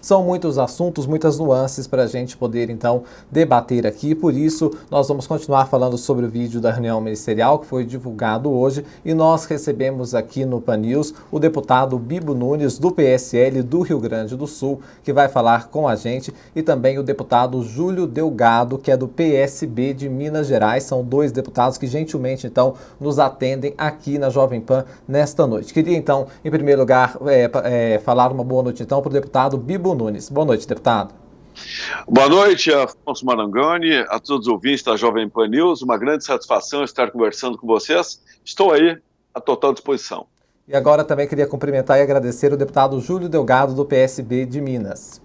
São muitos assuntos, muitas nuances para a gente poder, então, debater aqui. Por isso, nós vamos continuar falando sobre o vídeo da reunião ministerial que foi divulgado hoje e nós recebemos aqui no Pan News o deputado Bibo Nunes, do PSL do Rio Grande do Sul, que vai falar com a gente, e também o deputado Júlio Delgado, que é do PSB de Minas Gerais. São dois deputados que gentilmente, então, nos atendem aqui na Jovem Pan nesta noite. Queria, então, em primeiro lugar, falar uma boa noite, então, para o deputado Bibo Nunes. Boa noite, deputado. Boa noite, Afonso Marangoni, a todos os ouvintes da Jovem Pan News. Uma grande satisfação estar conversando com vocês. Estou aí à total disposição. E agora também queria cumprimentar e agradecer o deputado Júlio Delgado, do PSB de Minas.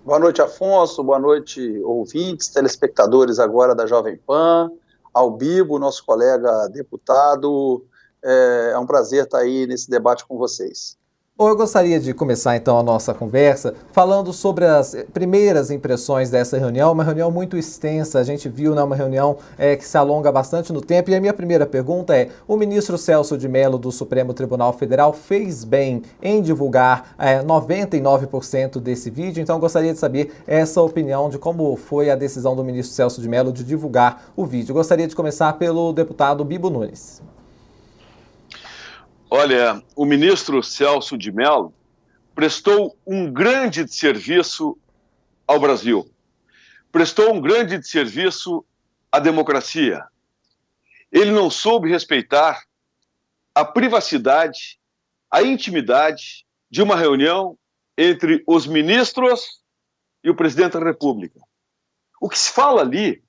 Boa noite, Afonso. Boa noite, ouvintes, telespectadores agora da Jovem Pan. Ao Bibo, nosso colega deputado. É um prazer estar aí nesse debate com vocês. Bom, eu gostaria de começar então a nossa conversa falando sobre as primeiras impressões dessa reunião, uma reunião muito extensa, a gente viu, né, uma reunião que se alonga bastante no tempo, e a minha primeira pergunta é: o ministro Celso de Mello do Supremo Tribunal Federal fez bem em divulgar 99% desse vídeo? Então eu gostaria de saber essa opinião de como foi a decisão do ministro Celso de Mello de divulgar o vídeo. Eu gostaria de começar pelo deputado Bibo Nunes. Olha, o ministro Celso de Mello prestou um grande serviço ao Brasil, prestou um grande serviço à democracia. Ele não soube respeitar a privacidade, a intimidade de uma reunião entre os ministros e o presidente da República. O que se fala ali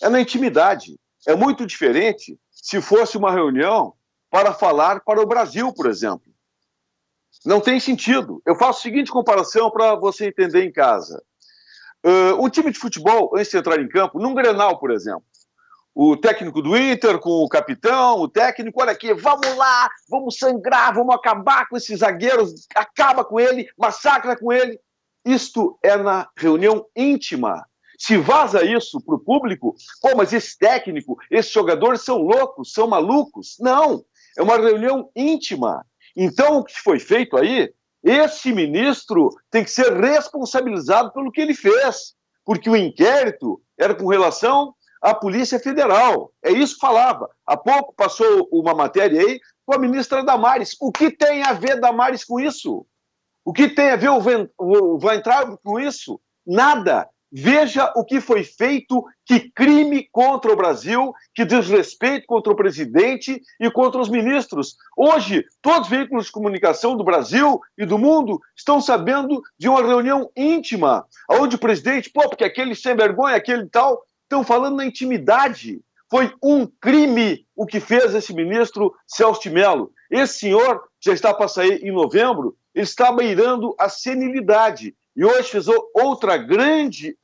é na intimidade. É muito diferente se fosse uma reunião para falar para o Brasil, por exemplo. Não tem sentido. Eu faço a seguinte comparação para você entender em casa. Um time de futebol, antes de entrar em campo, num Grenal, por exemplo, o técnico do Inter com o capitão, o técnico, olha aqui, vamos lá, vamos sangrar, vamos acabar com esses zagueiros, acaba com ele, massacra com ele. Isto é na reunião íntima. Se vaza isso para o público, pô, mas esse técnico, esses jogadores são loucos, são malucos. Não. É uma reunião íntima. Então, o que foi feito aí, esse ministro tem que ser responsabilizado pelo que ele fez, porque o inquérito era com relação à Polícia Federal. É isso que falava. Há pouco passou uma matéria aí com a ministra Damares. O que tem a ver Damares com isso? O que tem a ver o Weintraub com isso? Nada. Veja o que foi feito, que crime contra o Brasil, que desrespeito contra o presidente e contra os ministros. Hoje, todos os veículos de comunicação do Brasil e do mundo estão sabendo de uma reunião íntima, onde o presidente, porque aquele sem vergonha, aquele tal, estão falando na intimidade. Foi um crime o que fez esse ministro Celso de Mello. Esse senhor já está para sair em novembro, ele está beirando a senilidade. E hoje fez outra grande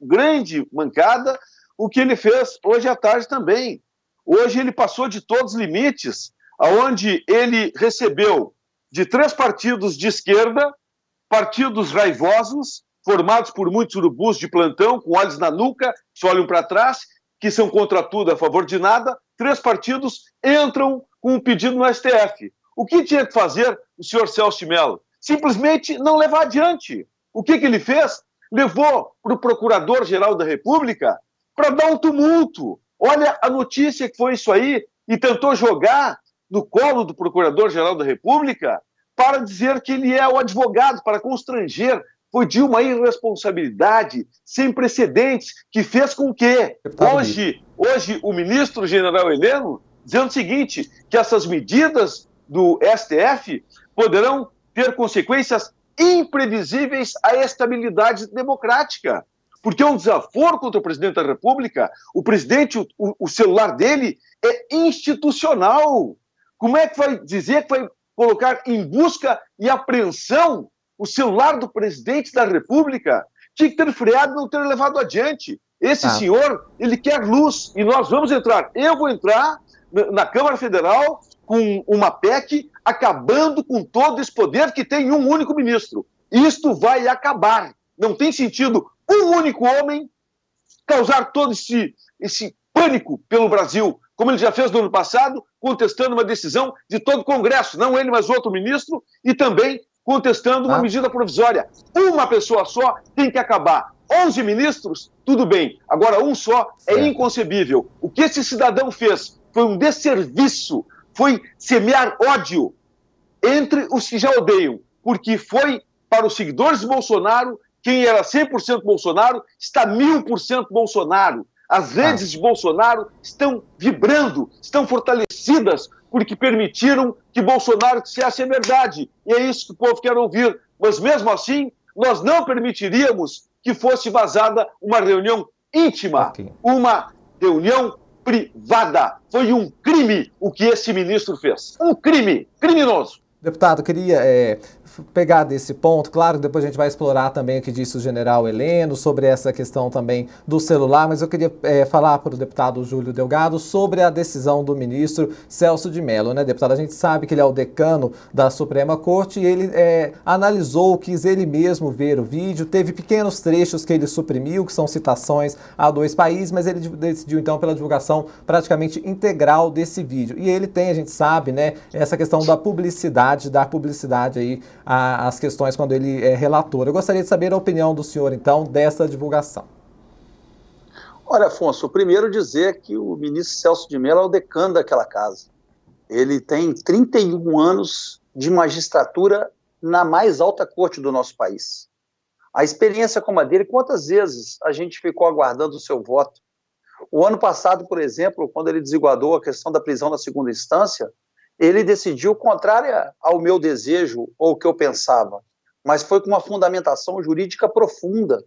mancada, o que ele fez hoje à tarde também. Hoje ele passou de todos os limites, aonde ele recebeu de 3 partidos de esquerda, partidos raivosos, formados por muitos urubus de plantão, com olhos na nuca, que olham para trás, que são contra tudo, a favor de nada. 3 partidos entram com um pedido no STF. O que tinha que fazer o senhor Celso de Mello? Simplesmente não levar adiante. O que ele fez? Levou para o Procurador-Geral da República para dar um tumulto. Olha a notícia que foi isso aí, e tentou jogar no colo do Procurador-Geral da República para dizer que ele é o advogado, para constranger. Foi de uma irresponsabilidade sem precedentes, que fez com que hoje o ministro general Heleno dizendo o seguinte, que essas medidas do STF poderão ter consequências imprevisíveis à estabilidade democrática. Porque é um desaforo contra o presidente da República. O presidente, o celular dele é institucional. Como é que vai dizer que vai colocar em busca e apreensão o celular do presidente da República? Tinha que ter freado e não ter levado adiante. Esse senhor, ele quer luz, e nós vamos entrar. Eu vou entrar na Câmara Federal com uma PEC acabando com todo esse poder que tem um único ministro. Isto vai acabar. Não tem sentido um único homem causar todo esse pânico pelo Brasil, como ele já fez no ano passado, contestando uma decisão de todo o Congresso, não ele, mas outro ministro, e também contestando uma medida provisória. Um uma pessoa só tem que acabar. 11 ministros, tudo bem. Agora, um só é inconcebível. O que esse cidadão fez foi um desserviço, foi semear ódio entre os que já odeiam, porque foi para os seguidores de Bolsonaro, quem era 100% Bolsonaro está 1000% Bolsonaro. As redes de Bolsonaro estão vibrando, estão fortalecidas, porque permitiram que Bolsonaro dissesse a verdade. E é isso que o povo quer ouvir. Mas mesmo assim, nós não permitiríamos que fosse vazada uma reunião íntima, uma reunião privada. Foi um crime o que esse ministro fez. Um crime, criminoso. Deputado, queria pegar desse ponto, claro, depois a gente vai explorar também o que disse o general Heleno sobre essa questão também do celular, mas eu queria falar para o deputado Júlio Delgado sobre a decisão do ministro Celso de Mello, né, deputado? A gente sabe que ele é o decano da Suprema Corte e ele analisou, quis ele mesmo ver o vídeo, teve pequenos trechos que ele suprimiu, que são citações a 2 países, mas ele decidiu então pela divulgação praticamente integral desse vídeo. E ele tem, a gente sabe, né, essa questão da publicidade, dar publicidade aí às questões quando ele é relator. Eu gostaria de saber a opinião do senhor, então, dessa divulgação. Olha, Afonso, primeiro dizer que o ministro Celso de Mello é o decano daquela casa. Ele tem 31 anos de magistratura na mais alta corte do nosso país. A experiência como a dele, quantas vezes a gente ficou aguardando o seu voto? O ano passado, por exemplo, quando ele desigualdou a questão da prisão na segunda instância, ele decidiu contrária ao meu desejo ou o que eu pensava, mas foi com uma fundamentação jurídica profunda.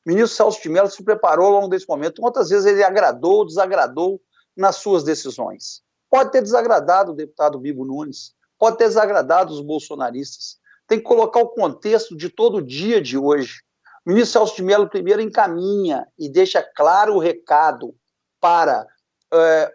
O ministro Celso de Mello se preparou ao longo desse momento. Quantas vezes ele agradou ou desagradou nas suas decisões? Pode ter desagradado o deputado Bibo Nunes, pode ter desagradado os bolsonaristas. Tem que colocar o contexto de todo o dia de hoje. O ministro Celso de Mello primeiro encaminha e deixa claro o recado para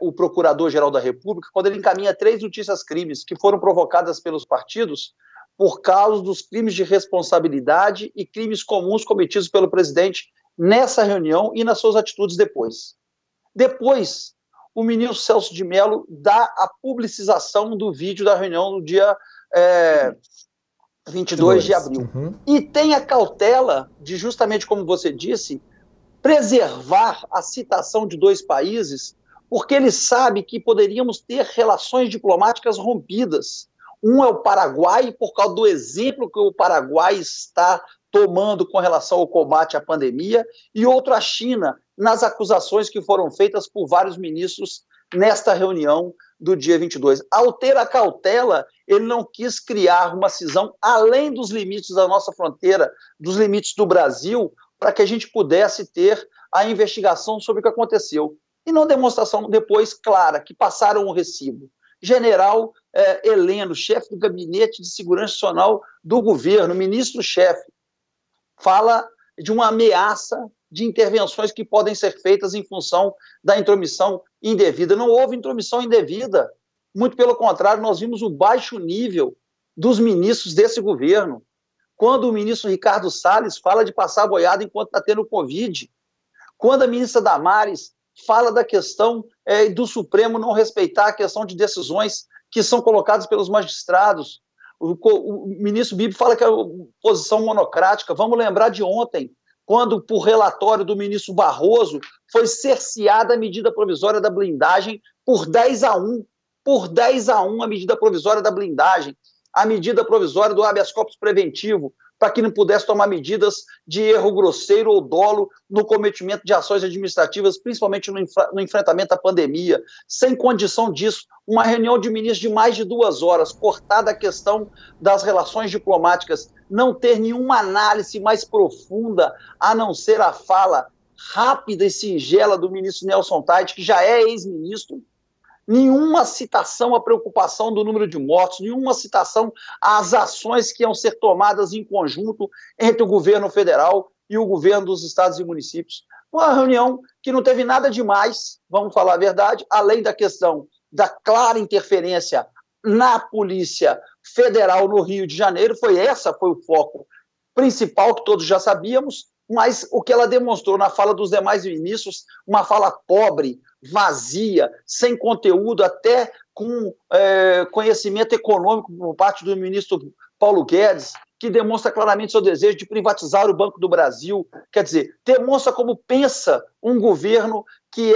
o Procurador-Geral da República, quando ele encaminha 3 notícias-crimes que foram provocadas pelos partidos por causa dos crimes de responsabilidade e crimes comuns cometidos pelo presidente nessa reunião e nas suas atitudes depois. Depois, o ministro Celso de Mello dá a publicização do vídeo da reunião no dia 22 de abril. E tem a cautela de, justamente como você disse, preservar a citação de 2 países, porque ele sabe que poderíamos ter relações diplomáticas rompidas. Um é o Paraguai, por causa do exemplo que o Paraguai está tomando com relação ao combate à pandemia, e outro a China, nas acusações que foram feitas por vários ministros nesta reunião do dia 22. Ao ter a cautela, ele não quis criar uma cisão além dos limites da nossa fronteira, dos limites do Brasil, para que a gente pudesse ter a investigação sobre o que aconteceu. E não demonstração depois clara, que passaram o recibo. General Heleno, chefe do Gabinete de Segurança Nacional do governo, ministro-chefe, fala de uma ameaça de intervenções que podem ser feitas em função da intromissão indevida. Não houve intromissão indevida. Muito pelo contrário, nós vimos o baixo nível dos ministros desse governo. Quando o ministro Ricardo Salles fala de passar a boiada enquanto está tendo Covid, quando a ministra Damares fala da questão do Supremo não respeitar a questão de decisões que são colocadas pelos magistrados. O ministro Bibi fala que é posição monocrática. Vamos lembrar de ontem, quando, por relatório do ministro Barroso, foi cerceada a medida provisória da blindagem por 10-1. Por 10-1 a medida provisória da blindagem. A medida provisória do habeas corpus preventivo, para que não pudesse tomar medidas de erro grosseiro ou dolo no cometimento de ações administrativas, principalmente no enfrentamento à pandemia. Sem condição disso, uma reunião de ministros de mais de 2 horas, cortada a questão das relações diplomáticas, não ter nenhuma análise mais profunda, a não ser a fala rápida e singela do ministro Nelson Taide, que já é ex-ministro, nenhuma citação à preocupação do número de mortos, nenhuma citação às ações que iam ser tomadas em conjunto entre o governo federal e o governo dos estados e municípios. Uma reunião que não teve nada demais, vamos falar a verdade, além da questão da clara interferência na Polícia Federal no Rio de Janeiro, foi o foco principal que todos já sabíamos, mas o que ela demonstrou na fala dos demais ministros, uma fala pobre, vazia, sem conteúdo, até com conhecimento econômico por parte do ministro Paulo Guedes, que demonstra claramente seu desejo de privatizar o Banco do Brasil. Quer dizer, demonstra como pensa um governo que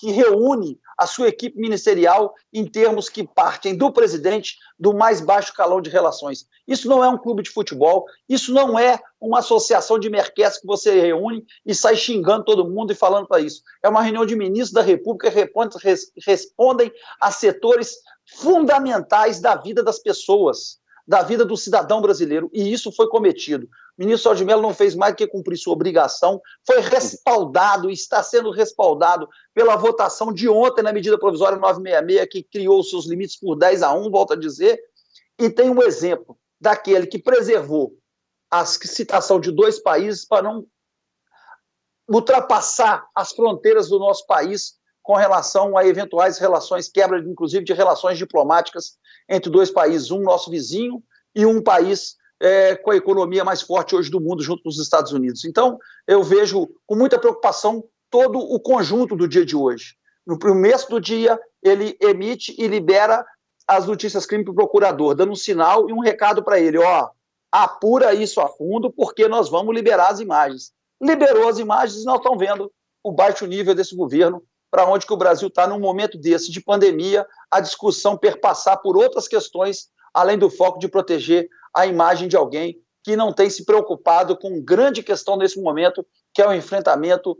reúne a sua equipe ministerial em termos que partem do presidente, do mais baixo calão de relações. Isso não é um clube de futebol, isso não é uma associação de merqués que você reúne e sai xingando todo mundo e falando para isso. É uma reunião de ministros da República que respondem a setores fundamentais da vida das pessoas, da vida do cidadão brasileiro, e isso foi cometido. O ministro Celso de Mello não fez mais do que cumprir sua obrigação, foi respaldado, está sendo respaldado pela votação de ontem na medida provisória 966, que criou os seus limites por 10-1, volto a dizer, e tem um exemplo daquele que preservou a citação de 2 países para não ultrapassar as fronteiras do nosso país com relação a eventuais relações, quebra inclusive de relações diplomáticas entre 2 países, um nosso vizinho e um país com a economia mais forte hoje do mundo, junto com os Estados Unidos. Então, eu vejo com muita preocupação todo o conjunto do dia de hoje. No começo do dia, ele emite e libera as notícias crime para o procurador, dando um sinal e um recado para ele, apura isso a fundo, porque nós vamos liberar as imagens. Liberou as imagens e nós estamos vendo o baixo nível desse governo, para onde que o Brasil está num momento desse de pandemia, a discussão perpassar por outras questões, além do foco de proteger a imagem de alguém que não tem se preocupado com grande questão nesse momento, que é o enfrentamento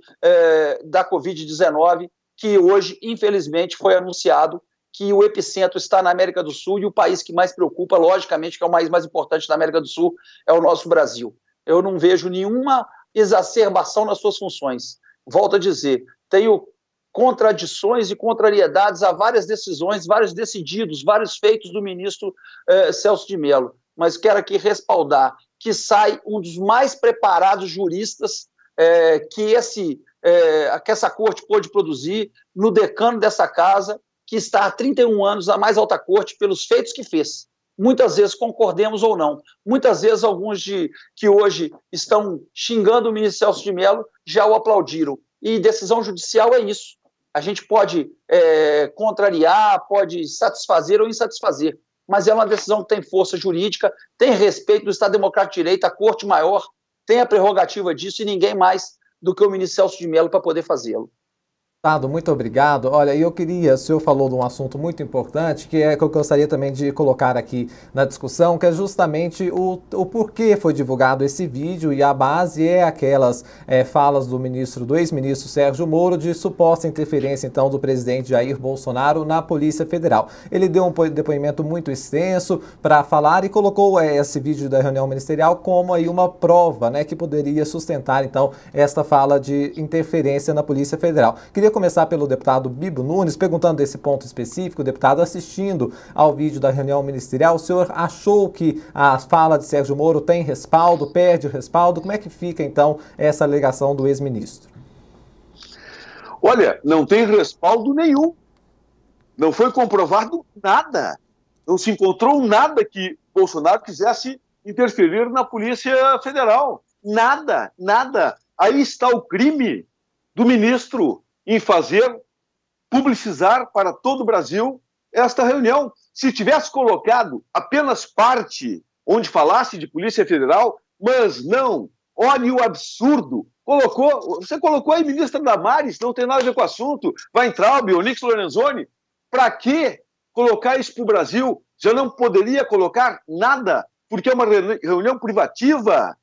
da Covid-19, que hoje, infelizmente, foi anunciado que o epicentro está na América do Sul e o país que mais preocupa, logicamente, que é o país mais importante da América do Sul, é o nosso Brasil. Eu não vejo nenhuma exacerbação nas suas funções. Volto a dizer, tenho contradições e contrariedades a várias decisões, vários decididos, vários feitos do ministro Celso de Mello, mas quero aqui respaldar que sai um dos mais preparados juristas que essa corte pôde produzir no decano dessa casa, que está há 31 anos na mais alta corte pelos feitos que fez. Muitas vezes concordemos ou não. Muitas vezes alguns que hoje estão xingando o ministro Celso de Mello já o aplaudiram. E decisão judicial é isso. A gente pode contrariar, pode satisfazer ou insatisfazer, mas é uma decisão que tem força jurídica, tem respeito do Estado Democrático de Direito, a Corte Maior tem a prerrogativa disso e ninguém mais do que o ministro Celso de Mello para poder fazê-lo. Muito obrigado. Olha, o senhor falou de um assunto muito importante, que eu gostaria também de colocar aqui na discussão, que é justamente o porquê foi divulgado esse vídeo, e a base é aquelas falas do ex-ministro Sérgio Moro de suposta interferência, então, do presidente Jair Bolsonaro na Polícia Federal. Ele deu um depoimento muito extenso para falar e colocou esse vídeo da reunião ministerial como aí uma prova, né, que poderia sustentar, então, esta fala de interferência na Polícia Federal. Queria começar pelo deputado Bibo Nunes, perguntando desse ponto específico. Deputado, assistindo ao vídeo da reunião ministerial, o senhor achou que a fala de Sérgio Moro tem respaldo, perde o respaldo? Como é que fica, então, essa alegação do ex-ministro? Olha, não tem respaldo nenhum. Não foi comprovado nada. Não se encontrou nada que Bolsonaro quisesse interferir na Polícia Federal. Nada, nada. Aí está o crime do ministro em publicizar para todo o Brasil esta reunião. Se tivesse colocado apenas parte onde falasse de Polícia Federal, mas não, olha o absurdo. Você colocou aí ministra Damares, não tem nada a ver com o assunto, Weintraub, Onyx Lorenzoni, para que colocar isso para o Brasil? Já não poderia colocar nada, porque é uma reunião privativa,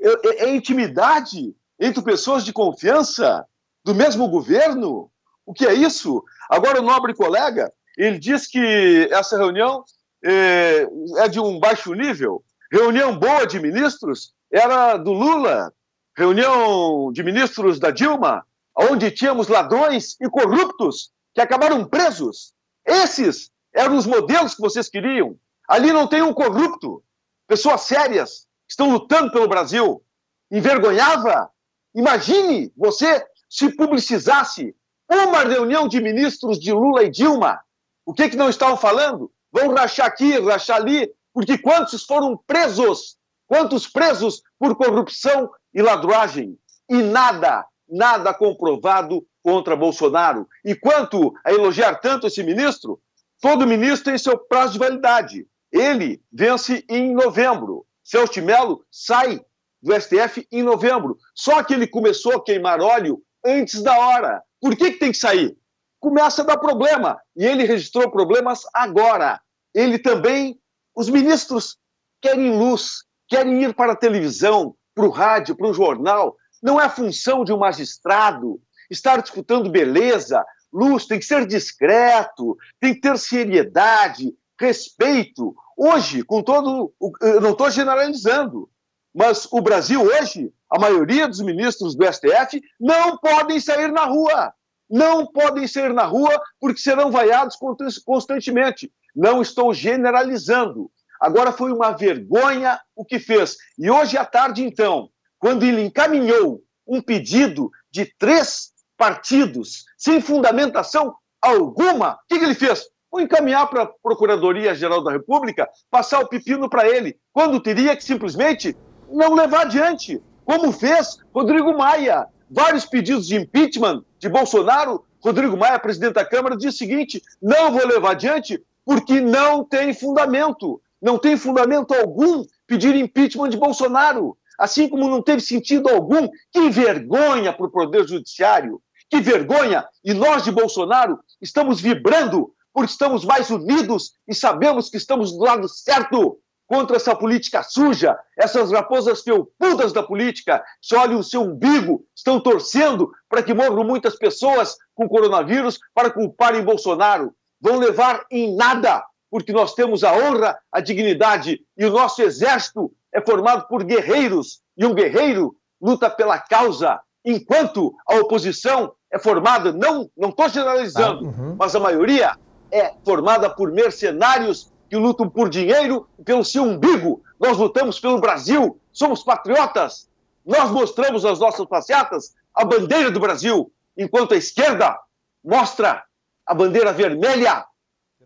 é intimidade entre pessoas de confiança do mesmo governo? O que é isso? Agora o nobre colega, ele diz que essa reunião é de um baixo nível. Reunião boa de ministros era do Lula, reunião de ministros da Dilma, onde tínhamos ladrões e corruptos que acabaram presos. Esses eram os modelos que vocês queriam. Ali não tem um corrupto, pessoas sérias que estão lutando pelo Brasil. Envergonhava? Imagine você se publicizasse uma reunião de ministros de Lula e Dilma. O que não estavam falando? Vão rachar aqui, rachar ali, porque quantos foram presos? Quantos presos por corrupção e ladruagem? E nada comprovado contra Bolsonaro. E quanto a elogiar tanto esse ministro, todo ministro tem seu prazo de validade. Ele vence em novembro. Celso de Mello sai do STF em novembro. Só que ele começou a queimar óleo antes da hora. Por que tem que sair? Começa a dar problema. E ele registrou problemas agora. Ele também... Os ministros querem luz, querem ir para a televisão, para o rádio, para o jornal. Não é função de um magistrado estar disputando beleza. Luz, tem que ser discreto, tem que ter seriedade, respeito. Hoje, com todo... Eu não estou generalizando, mas o Brasil hoje, a maioria dos ministros do STF não podem sair na rua. Não podem sair na rua porque serão vaiados constantemente. Não estou generalizando. Agora foi uma vergonha o que fez. E hoje à tarde, então, quando ele encaminhou um pedido de 3 partidos sem fundamentação alguma, o que ele fez? Vou encaminhar para a Procuradoria-Geral da República, passar o pepino para ele, quando teria que simplesmente não levar adiante, como fez Rodrigo Maia. Vários pedidos de impeachment de Bolsonaro, Rodrigo Maia, presidente da Câmara, diz o seguinte: não vou levar adiante porque não tem fundamento. Não tem fundamento algum pedir impeachment de Bolsonaro. Assim como não teve sentido algum. Que vergonha para o Poder Judiciário. Que vergonha. E nós de Bolsonaro estamos vibrando porque estamos mais unidos e sabemos que estamos do lado certo contra essa política suja, essas raposas felpudas da política, que olham o seu umbigo, estão torcendo para que morram muitas pessoas com coronavírus para culparem Bolsonaro. Vão levar em nada, porque nós temos a honra, a dignidade, e o nosso exército é formado por guerreiros, e um guerreiro luta pela causa, enquanto a oposição é formada, não estou generalizando, mas a maioria é formada por mercenários que lutam por dinheiro e pelo seu umbigo. Nós lutamos pelo Brasil, somos patriotas. Nós mostramos nas nossas passeatas a bandeira do Brasil, enquanto a esquerda mostra a bandeira vermelha,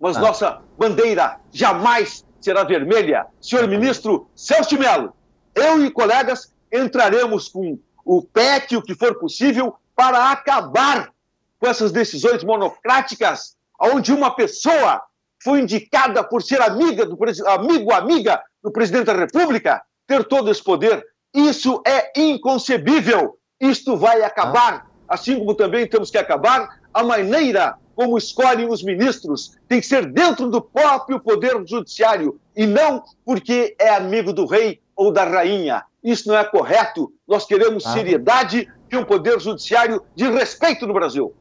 mas nossa bandeira jamais será vermelha. Senhor ministro Celso de Mello, eu e colegas entraremos com o PEC, o que for possível, para acabar com essas decisões monocráticas, onde uma pessoa foi indicada por ser amiga do presidente da República, ter todo esse poder. Isso é inconcebível. Isto vai acabar, assim como também temos que acabar a maneira como escolhem os ministros. Tem que ser dentro do próprio Poder Judiciário e não porque é amigo do rei ou da rainha. Isso não é correto. Nós queremos seriedade e um Poder Judiciário de respeito no Brasil.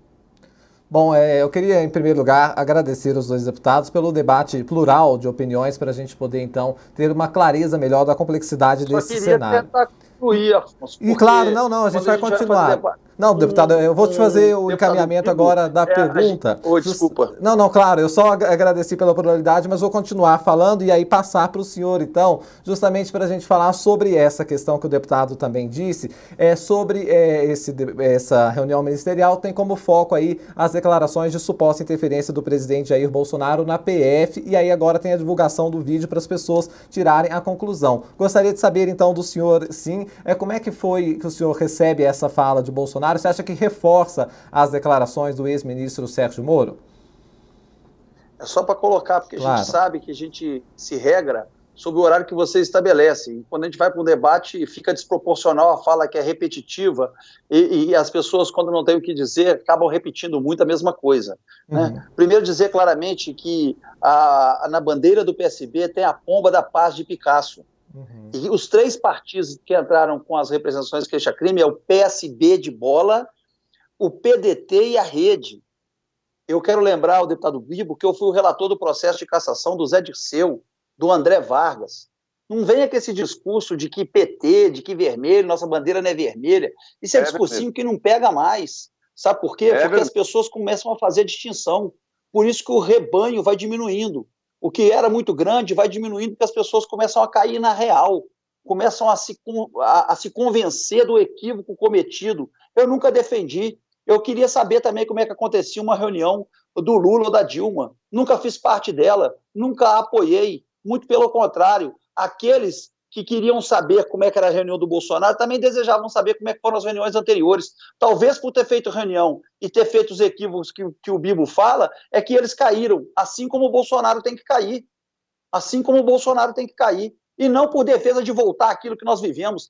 Bom, eu queria, em primeiro lugar, agradecer aos 2 deputados pelo debate plural de opiniões para a gente poder, então, ter uma clareza melhor da complexidade desse cenário. Só queria tentar concluir, Afonso. E claro, não, a gente vai continuar. Não, deputado, eu vou te fazer o encaminhamento agora da pergunta. Desculpa. Não, claro, eu só agradeci pela pluralidade, mas vou continuar falando e aí passar para o senhor, então, justamente para a gente falar sobre essa questão que o deputado também disse, sobre essa reunião ministerial, tem como foco aí as declarações de suposta interferência do presidente Jair Bolsonaro na PF, e aí agora tem a divulgação do vídeo para as pessoas tirarem a conclusão. Gostaria de saber, então, do senhor, sim, como é que foi que o senhor recebe essa fala de Bolsonaro? Você acha que reforça as declarações do ex-ministro Sérgio Moro? É só para colocar, porque a gente sabe que a gente se regra sobre o horário que você estabelece. E quando a gente vai para um debate, fica desproporcional a fala que é repetitiva e as pessoas, quando não têm o que dizer, acabam repetindo muito a mesma coisa. Né? Primeiro, dizer claramente que na bandeira do PSB tem a pomba da paz de Picasso. E os 3 partidos que entraram com as representações queixa-crime é o PSB de bola, o PDT e a Rede. Eu quero lembrar ao deputado Bibo que eu fui o relator do processo de cassação do Zé Dirceu, do André Vargas. Não venha com esse discurso de que PT, de que vermelho, nossa bandeira não é vermelha. Isso é discursinho que não pega mais. Sabe por quê? Porque as pessoas começam a fazer distinção. Por isso que o rebanho vai diminuindo. O que era muito grande vai diminuindo porque as pessoas começam a cair na real, começam a se convencer do equívoco cometido. Eu nunca defendi. Eu queria saber também como é que acontecia uma reunião do Lula ou da Dilma. Nunca fiz parte dela, nunca a apoiei. Muito pelo contrário, aqueles que queriam saber como é que era a reunião do Bolsonaro também desejavam saber como é que foram as reuniões anteriores. Talvez por ter feito reunião e ter feito os equívocos que o Bibo fala, é que eles caíram, assim como o Bolsonaro tem que cair. assim como o Bolsonaro tem que cair, e não por defesa de voltar àquilo que nós vivemos.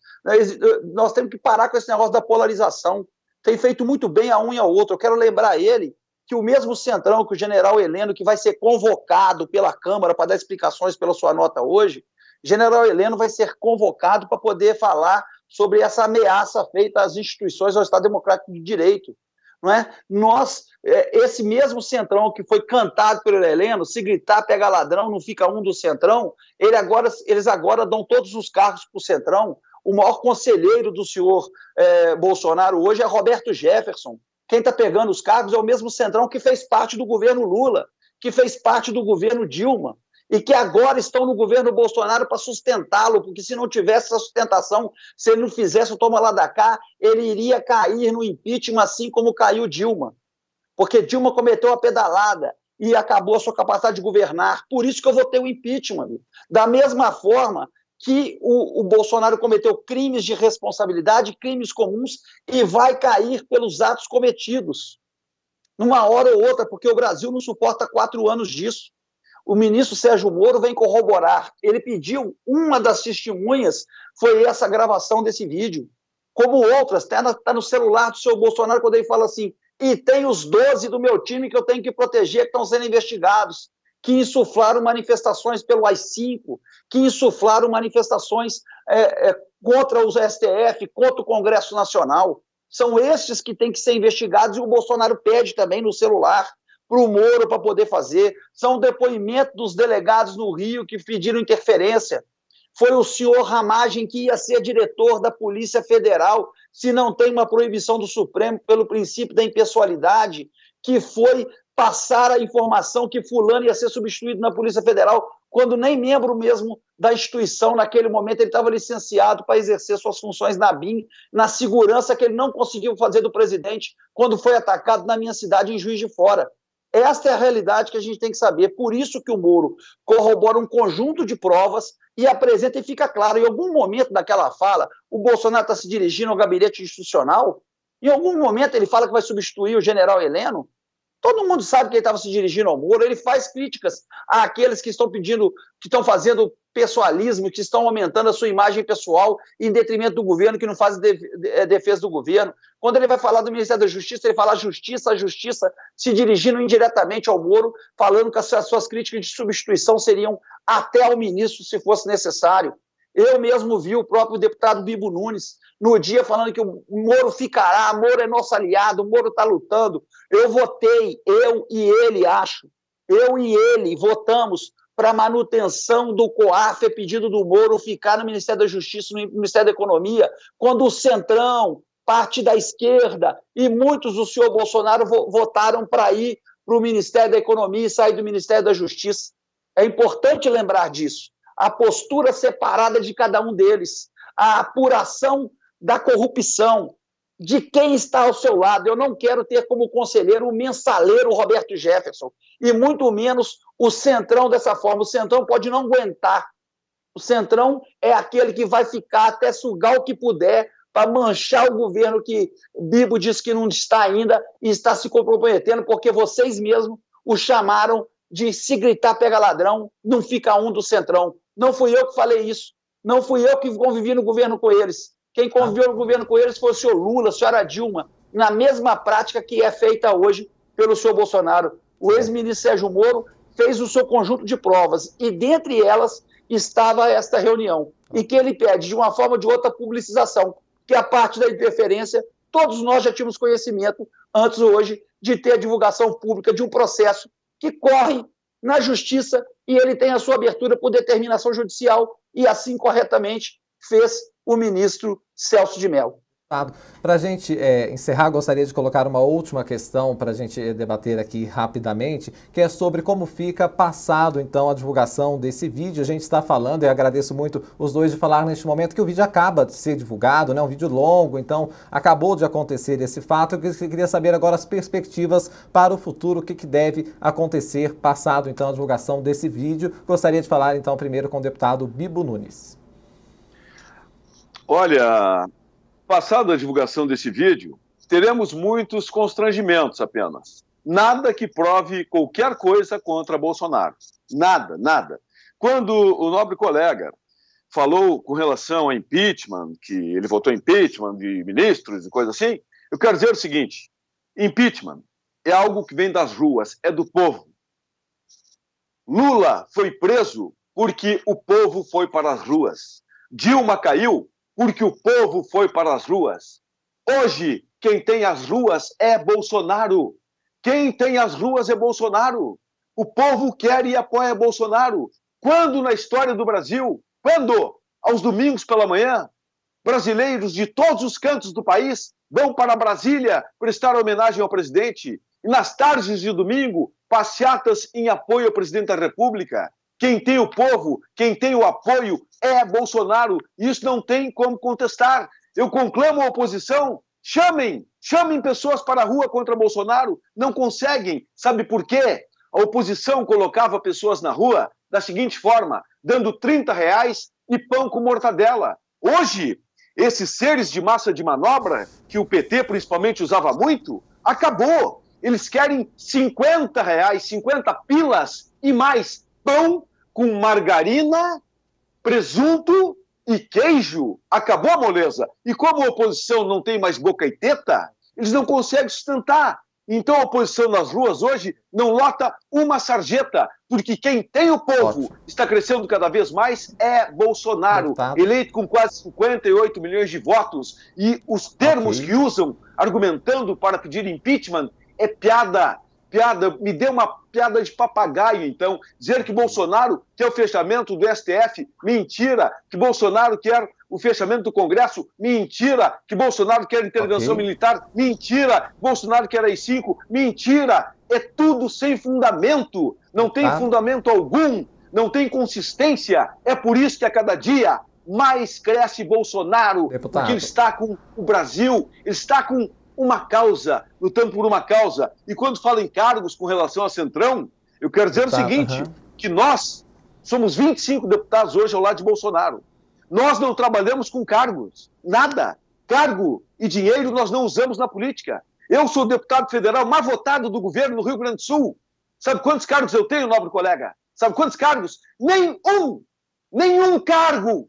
Nós temos que parar com esse negócio da polarização. Tem feito muito bem a um e ao outro. Eu quero lembrar ele que o mesmo Centrão, que o general Heleno, que vai ser convocado pela Câmara para dar explicações pela sua nota hoje, general Heleno vai ser convocado para poder falar sobre essa ameaça feita às instituições ao Estado Democrático de Direito. Não é? Esse mesmo Centrão que foi cantado pelo Heleno, se gritar pega ladrão, não fica um do Centrão, eles agora dão todos os cargos para o Centrão. O maior conselheiro do senhor Bolsonaro hoje é Roberto Jefferson. Quem está pegando os cargos é o mesmo Centrão que fez parte do governo Lula, que fez parte do governo Dilma, e que agora estão no governo Bolsonaro para sustentá-lo, porque se não tivesse essa sustentação, se ele não fizesse o toma lá da cá, ele iria cair no impeachment, assim como caiu Dilma. Porque Dilma cometeu a pedalada e acabou a sua capacidade de governar. Por isso que eu votei o impeachment. Amigo. Da mesma forma que o Bolsonaro cometeu crimes de responsabilidade, crimes comuns, e vai cair pelos atos cometidos. Numa hora ou outra, porque o Brasil não suporta 4 anos disso. O ministro Sérgio Moro vem corroborar. Ele pediu, uma das testemunhas foi essa gravação desse vídeo. Como outras, está no celular do senhor Bolsonaro, quando ele fala assim, e tem os 12 do meu time que eu tenho que proteger, que estão sendo investigados, que insuflaram manifestações pelo AI-5, que insuflaram manifestações contra os STF, contra o Congresso Nacional. São estes que têm que ser investigados, e o Bolsonaro pede também no celular para o Moro para poder fazer. São depoimentos dos delegados no Rio que pediram interferência. Foi o senhor Ramagem que ia ser diretor da Polícia Federal, se não tem uma proibição do Supremo pelo princípio da impessoalidade, que foi passar a informação que fulano ia ser substituído na Polícia Federal, quando nem membro mesmo da instituição, naquele momento, ele estava licenciado para exercer suas funções na BIM, na segurança que ele não conseguiu fazer do presidente quando foi atacado na minha cidade, em Juiz de Fora. Esta é a realidade que a gente tem que saber. Por isso que o Moro corrobora um conjunto de provas e apresenta, e fica claro, em algum momento daquela fala, o Bolsonaro está se dirigindo ao gabinete institucional, em algum momento ele fala que vai substituir o general Heleno. Todo mundo sabe que ele estava se dirigindo ao Moro. Ele faz críticas àqueles que estão pedindo, que estão fazendo pessoalismo, que estão aumentando a sua imagem pessoal em detrimento do governo, que não faz defesa do governo. Quando ele vai falar do Ministério da Justiça, ele fala a justiça, se dirigindo indiretamente ao Moro, falando que as suas críticas de substituição seriam até ao ministro, se fosse necessário. Eu mesmo vi o próprio deputado Bibo Nunes, no dia, falando que o Moro ficará, Moro é nosso aliado, o Moro está lutando. Eu votei, eu e ele votamos para a manutenção do COAF, pedido do Moro ficar no Ministério da Justiça, no Ministério da Economia, quando o Centrão, parte da esquerda, e muitos do senhor Bolsonaro votaram para ir para o Ministério da Economia e sair do Ministério da Justiça. É importante lembrar disso. A postura separada de cada um deles, a apuração da corrupção, de quem está ao seu lado. Eu não quero ter como conselheiro o mensaleiro Roberto Jefferson, e muito menos o Centrão dessa forma. O Centrão pode não aguentar. O Centrão é aquele que vai ficar até sugar o que puder para manchar o governo que Bibo diz que não está ainda e está se comprometendo, porque vocês mesmos o chamaram de se gritar pega ladrão, não fica um do Centrão. Não fui eu que falei isso. Não fui eu que convivi no governo com eles. Quem conviveu no governo com eles foi o senhor Lula, a senhora Dilma, na mesma prática que é feita hoje pelo senhor Bolsonaro. O ex-ministro Sérgio Moro fez o seu conjunto de provas, e dentre elas estava esta reunião, e que ele pede, de uma forma ou de outra, publicização, que a parte da interferência, todos nós já tínhamos conhecimento, antes hoje, de ter a divulgação pública de um processo que corre na justiça, e ele tem a sua abertura por determinação judicial, e assim corretamente fez o ministro Celso de Mello. Para a gente encerrar, gostaria de colocar uma última questão para a gente debater aqui rapidamente, que é sobre como fica passado, então, a divulgação desse vídeo. A gente está falando, e agradeço muito os dois de falar neste momento, que o vídeo acaba de ser divulgado, né? Um vídeo longo, então acabou de acontecer esse fato. Eu queria saber agora as perspectivas para o futuro, o que deve acontecer passado, então, a divulgação desse vídeo. Gostaria de falar, então, primeiro com o deputado Bibo Nunes. Olha, passada a divulgação desse vídeo, teremos muitos constrangimentos apenas. Nada que prove qualquer coisa contra Bolsonaro. Nada, nada. quando o nobre colega falou com relação a impeachment, que ele votou impeachment de ministros e coisa assim, eu quero dizer o seguinte: impeachment é algo que vem das ruas, é do povo. Lula foi preso porque o povo foi para as ruas. Dilma caiu porque o povo foi para as ruas. Hoje, quem tem as ruas é Bolsonaro. Quem tem as ruas é Bolsonaro. O povo quer e apoia Bolsonaro. Quando na história do Brasil, quando, aos domingos pela manhã, brasileiros de todos os cantos do país vão para Brasília prestar homenagem ao presidente, e nas tardes de domingo, passeatas em apoio ao presidente da República. Quem tem o povo, quem tem o apoio é Bolsonaro. Isso não tem como contestar. Eu conclamo a oposição, chamem pessoas para a rua contra Bolsonaro. Não conseguem. Sabe por quê? A oposição colocava pessoas na rua da seguinte forma, dando R$30 e pão com mortadela. Hoje, esses seres de massa de manobra, que o PT principalmente usava muito, acabou. Eles querem R$50, 50 pilas e mais pão com margarina, presunto e queijo. Acabou a moleza. E como a oposição não tem mais boca e teta, eles não conseguem sustentar. Então a oposição nas ruas hoje não lota uma sarjeta, porque quem tem o povo está crescendo cada vez mais é Bolsonaro, eleito com quase 58 milhões de votos. E os termos que usam argumentando para pedir impeachment é piada. Me dê uma piada de papagaio, então. Dizer que Bolsonaro quer o fechamento do STF, mentira. Que Bolsonaro quer o fechamento do Congresso, mentira. Que Bolsonaro quer intervenção militar, mentira. Bolsonaro quer AI-5, mentira. É tudo sem fundamento. Não tem fundamento algum, não tem consistência. É por isso que a cada dia mais cresce Bolsonaro, porque ele está com o Brasil, ele está com uma causa, lutando por uma causa. E quando fala em cargos com relação ao Centrão, eu quero dizer o seguinte, que nós somos 25 deputados hoje ao lado de Bolsonaro. Nós não trabalhamos com cargos, nada. Cargo e dinheiro nós não usamos na política. Eu sou o deputado federal mais votado do governo do Rio Grande do Sul. Sabe quantos cargos eu tenho, nobre colega? Sabe quantos cargos? Nenhum cargo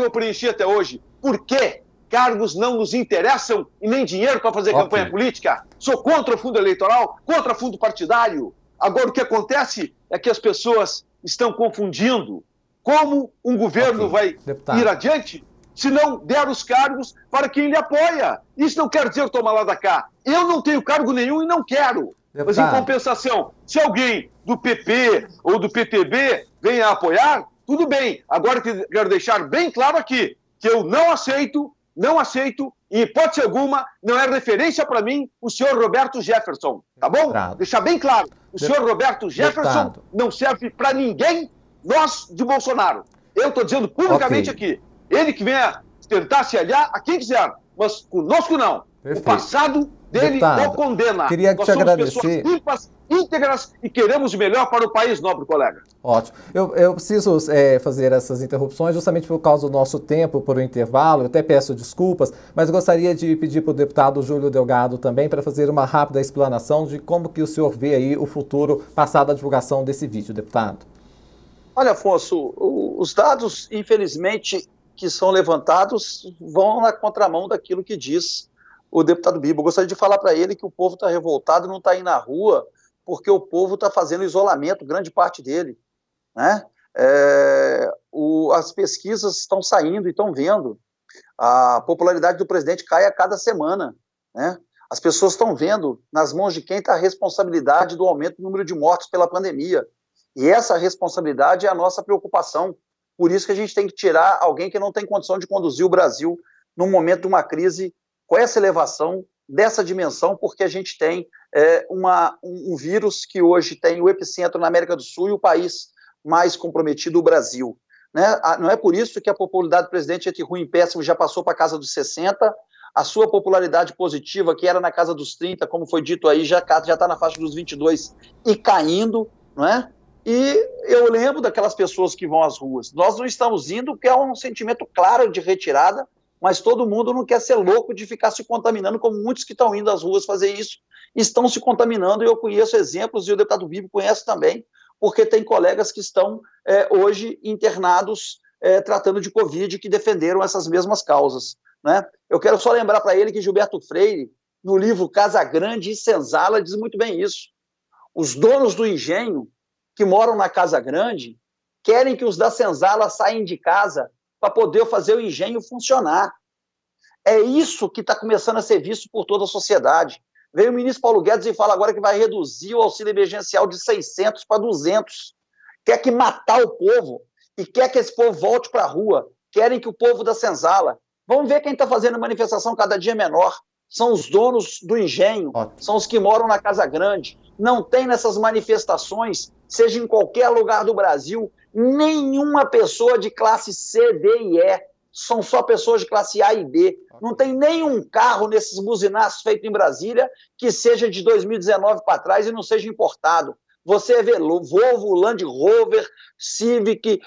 eu preenchi até hoje. Por quê? Cargos não nos interessam e nem dinheiro para fazer campanha política. Sou contra o fundo eleitoral, contra o fundo partidário. Agora, o que acontece é que as pessoas estão confundindo como um governo vai ir adiante se não der os cargos para quem lhe apoia. Isso não quer dizer tomar lá da cá. Eu não tenho cargo nenhum e não quero. Mas, em compensação, se alguém do PP ou do PTB vem a apoiar, tudo bem. Agora, quero deixar bem claro aqui que eu não aceito, em hipótese alguma, não é referência para mim o senhor Roberto Jefferson, tá bom? Deixar bem claro, o senhor Roberto Jefferson não serve para ninguém, nós de Bolsonaro. Eu estou dizendo publicamente aqui, ele que venha tentar se aliar a quem quiser, mas conosco não. O passado dele não condena. Queria te agradecer. Somos pessoas limpas, íntegras e queremos o melhor para o país, nobre colega. Ótimo. Eu preciso fazer essas interrupções justamente por causa do nosso tempo, por um intervalo. Eu até peço desculpas, mas gostaria de pedir para o deputado Júlio Delgado também para fazer uma rápida explanação de como que o senhor vê aí o futuro passado a divulgação desse vídeo, deputado. Olha, Afonso, os dados, infelizmente, que são levantados vão na contramão daquilo que diz o deputado Bibo. Eu gostaria de falar para ele que o povo está revoltado, não está indo na rua, porque o povo está fazendo isolamento, grande parte dele, né? As pesquisas estão saindo e estão vendo. A popularidade do presidente cai a cada semana, né? As pessoas estão vendo nas mãos de quem está a responsabilidade do aumento do número de mortos pela pandemia. E essa responsabilidade é a nossa preocupação. Por isso que a gente tem que tirar alguém que não tem condição de conduzir o Brasil num momento de uma crise com essa elevação, dessa dimensão, porque a gente tem um vírus que hoje tem o epicentro na América do Sul e o país mais comprometido, o Brasil. Né? Não é por isso que a popularidade do presidente entre ruim e péssimo já passou para a casa dos 60%, a sua popularidade positiva, que era na casa dos 30%, como foi dito aí, já está na faixa dos 22% e caindo, não é? E eu lembro daquelas pessoas que vão às ruas. Nós não estamos indo porque é um sentimento claro de retirada, mas todo mundo não quer ser louco de ficar se contaminando, como muitos que estão indo às ruas fazer isso, estão se contaminando, e eu conheço exemplos, e o deputado Bibo conhece também, porque tem colegas que estão hoje internados tratando de Covid, que defenderam essas mesmas causas, né? Eu quero só lembrar para ele que Gilberto Freire, no livro Casa Grande e Senzala, diz muito bem isso. Os donos do engenho que moram na Casa Grande querem que os da Senzala saiam de casa para poder fazer o engenho funcionar. É isso que está começando a ser visto por toda a sociedade. Veio o ministro Paulo Guedes e fala agora que vai reduzir o auxílio emergencial de 600 para 200. Quer que matar o povo e quer que esse povo volte para a rua. Querem que o povo da Senzala... Vamos ver quem está fazendo manifestação cada dia menor. São os donos do engenho, são os que moram na Casa Grande. Não tem nessas manifestações, seja em qualquer lugar do Brasil, nenhuma pessoa de classe C, D e E. São só pessoas de classe A e B. Não tem nenhum carro nesses buzinaços feitos em Brasília que seja de 2019 para trás e não seja importado. Você vê Volvo, Land Rover, Civic,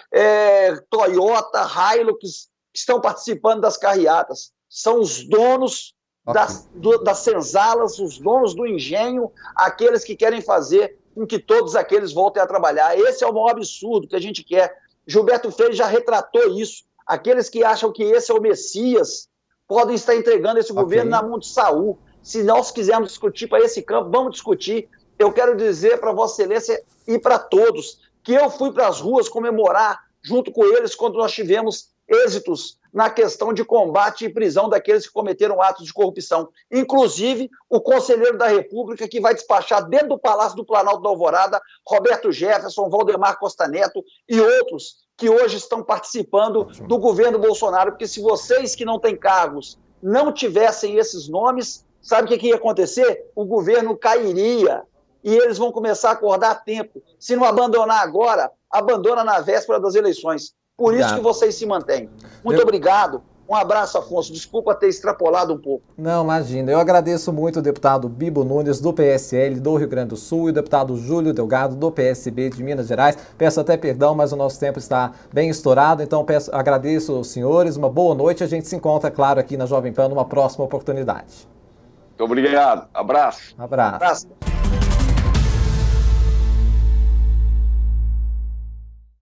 Toyota, Hilux, que estão participando das carreatas. São os donos das senzalas, os donos do engenho, aqueles que querem fazer com que todos aqueles voltem a trabalhar. Esse é o maior absurdo que a gente quer. Gilberto Freire já retratou isso. Aqueles que acham que esse é o Messias podem estar entregando esse governo na mão de Saul. Se nós quisermos discutir para esse campo, vamos discutir. Eu quero dizer para Vossa Excelência e para todos que eu fui para as ruas comemorar junto com eles quando nós tivemos êxitos na questão de combate e prisão daqueles que cometeram atos de corrupção. Inclusive, o conselheiro da República que vai despachar dentro do Palácio do Planalto da Alvorada, Roberto Jefferson, Valdemar Costa Neto e outros que hoje estão participando do governo Bolsonaro, porque se vocês que não têm cargos não tivessem esses nomes, sabe o que ia acontecer? O governo cairia e eles vão começar a acordar a tempo. Se não abandonar agora, abandona na véspera das eleições. Por isso que vocês se mantêm. Muito obrigado. Um abraço, Afonso. Desculpa ter extrapolado um pouco. Não, imagina. Eu agradeço muito o deputado Bibo Nunes, do PSL do Rio Grande do Sul, e o deputado Júlio Delgado, do PSB de Minas Gerais. Peço até perdão, mas o nosso tempo está bem estourado, então agradeço aos senhores, uma boa noite. A gente se encontra, claro, aqui na Jovem Pan numa próxima oportunidade. Muito obrigado. Abraço. Abraço.